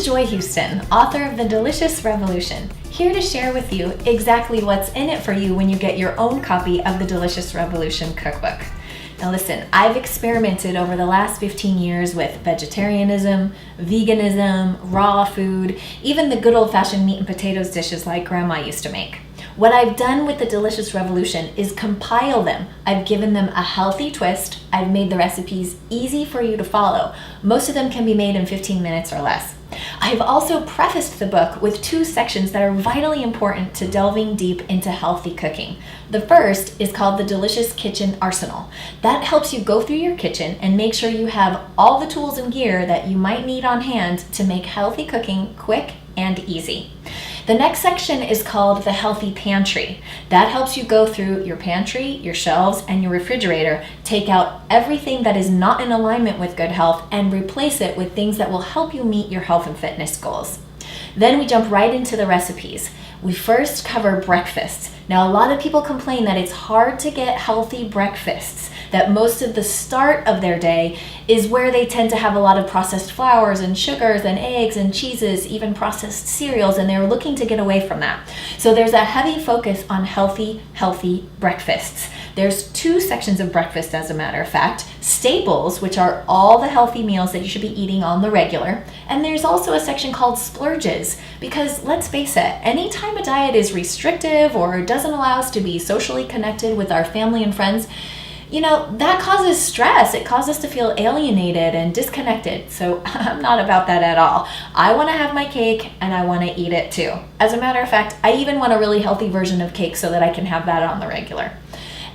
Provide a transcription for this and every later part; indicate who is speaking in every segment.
Speaker 1: Joy Houston, author of The Delicious Revolution, here to share with you exactly what's in it for you when you get your own copy of the Delicious Revolution cookbook. Now listen, I've experimented over the last 15 years with vegetarianism, veganism, raw food, even the good old-fashioned meat and potatoes dishes like Grandma used to make. What I've done with the Delicious Revolution is compile them. I've given them a healthy twist. I've made the recipes easy for you to follow. Most of them can be made in 15 minutes or less. I've also prefaced the book with 2 sections that are vitally important to delving deep into healthy cooking. The first is called the Delicious Kitchen Arsenal. That helps you go through your kitchen and make sure you have all the tools and gear that you might need on hand to make healthy cooking quick and easy. The next section is called the Healthy Pantry. That helps you go through your pantry, your shelves, and your refrigerator, take out everything that is not in alignment with good health, and replace it with things that will help you meet your health and fitness goals. Then we jump right into the recipes. We first cover breakfasts. Now, a lot of people complain that it's hard to get healthy breakfasts, that most of the start of their day is where they tend to have a lot of processed flours and sugars and eggs and cheeses, even processed cereals, and they're looking to get away from that. So there's a heavy focus on healthy breakfasts. There's 2 sections of breakfast, as a matter of fact. Staples, which are all the healthy meals that you should be eating on the regular. And there's also a section called splurges, because let's face it, anytime a diet is restrictive or doesn't allow us to be socially connected with our family and friends, that causes stress. It causes us to feel alienated and disconnected. So I'm not about that at all. I want to have my cake and I want to eat it too. As a matter of fact, I even want a really healthy version of cake so that I can have that on the regular.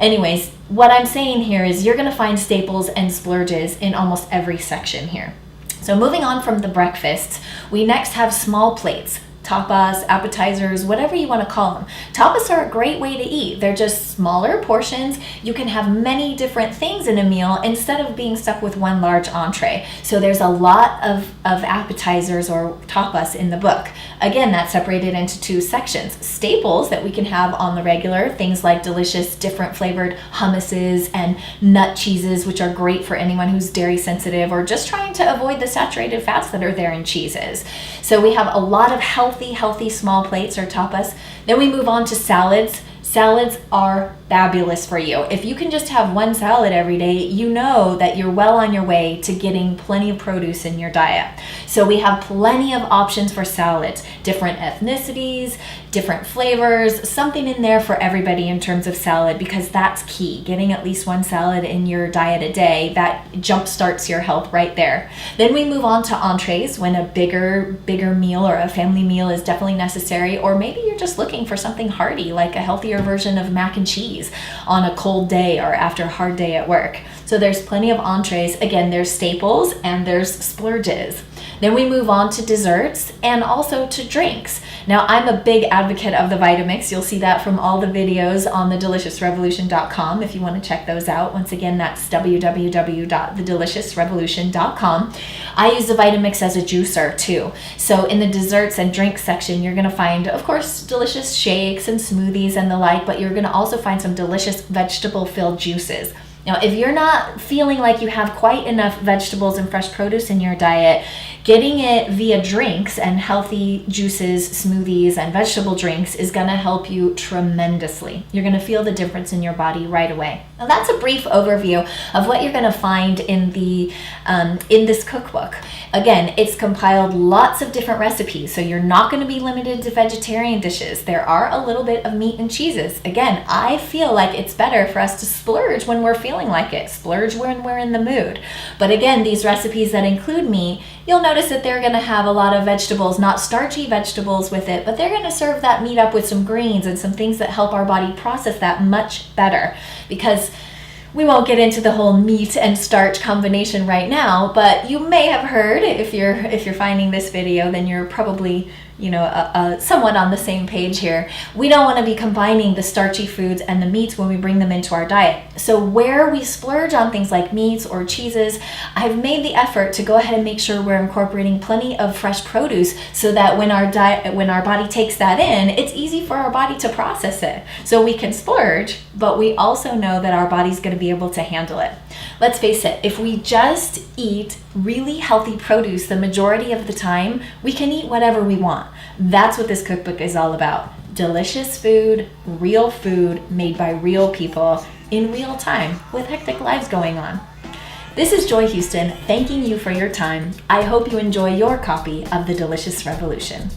Speaker 1: Anyways, what I'm saying here is you're going to find staples and splurges in almost every section here. So moving on from the breakfasts, we next have small plates. Tapas, appetizers, whatever you want to call them. Tapas are a great way to eat. They're just smaller portions. You can have many different things in a meal instead of being stuck with one large entree. So there's a lot of appetizers or tapas in the book. Again, that's separated into 2 sections. Staples that we can have on the regular, things like delicious, different flavored hummuses and nut cheeses, which are great for anyone who's dairy sensitive or just trying to avoid the saturated fats that are there in cheeses. So we have a lot of healthy small plates or tapas. Then we move on to salads. Salads are fabulous for you. If you can just have one salad every day, you know that you're well on your way to getting plenty of produce in your diet. So we have plenty of options for salads, different ethnicities, different flavors, something in there for everybody in terms of salad, because that's key. Getting at least one salad in your diet a day, that jumpstarts your health right there. Then we move on to entrees when a bigger meal or a family meal is definitely necessary, or maybe you're just looking for something hearty like a healthier version of mac and cheese on a cold day or after a hard day at work. So there's plenty of entrees. Again, there's staples and there's splurges. Then we move on to desserts and also to drinks. Now, I'm a big advocate of the Vitamix. You'll see that from all the videos on thedeliciousrevolution.com if you want to check those out. Once again, that's www.thedeliciousrevolution.com. I use the Vitamix as a juicer too. So in the desserts and drinks section, you're going to find, of course, delicious shakes and smoothies and the like, but you're going to also find some delicious vegetable-filled juices. Now, if you're not feeling like you have quite enough vegetables and fresh produce in your diet, getting it via drinks and healthy juices, smoothies, and vegetable drinks is going to help you tremendously. You're going to feel the difference in your body right away. Now, that's a brief overview of what you're going to find in this cookbook. Again, it's compiled lots of different recipes, so you're not going to be limited to vegetarian dishes. There are a little bit of meat and cheeses. Again, I feel like it's better for us to splurge when we're feeling like it, splurge when we're in the mood. But again, these recipes that include meat, you'll notice that they're going to have a lot of vegetables, not starchy vegetables with it, but they're going to serve that meat up with some greens and some things that help our body process that much better. Because we won't get into the whole meat and starch combination right now, but you may have heard, if you're finding this video, then you're probably somewhat on the same page here. We don't want to be combining the starchy foods and the meats when we bring them into our diet. So where we splurge on things like meats or cheeses, I've made the effort to go ahead and make sure we're incorporating plenty of fresh produce so that when our body takes that in, it's easy for our body to process it. So we can splurge, but we also know that our body's going to be able to handle it. Let's face it, if we just eat really healthy produce the majority of the time, we can eat whatever we want. That's what this cookbook is all about. Delicious food made by real people in real time with hectic lives going on. This is Joy Houston, thanking you for your time. I hope you enjoy your copy of The Delicious Revolution.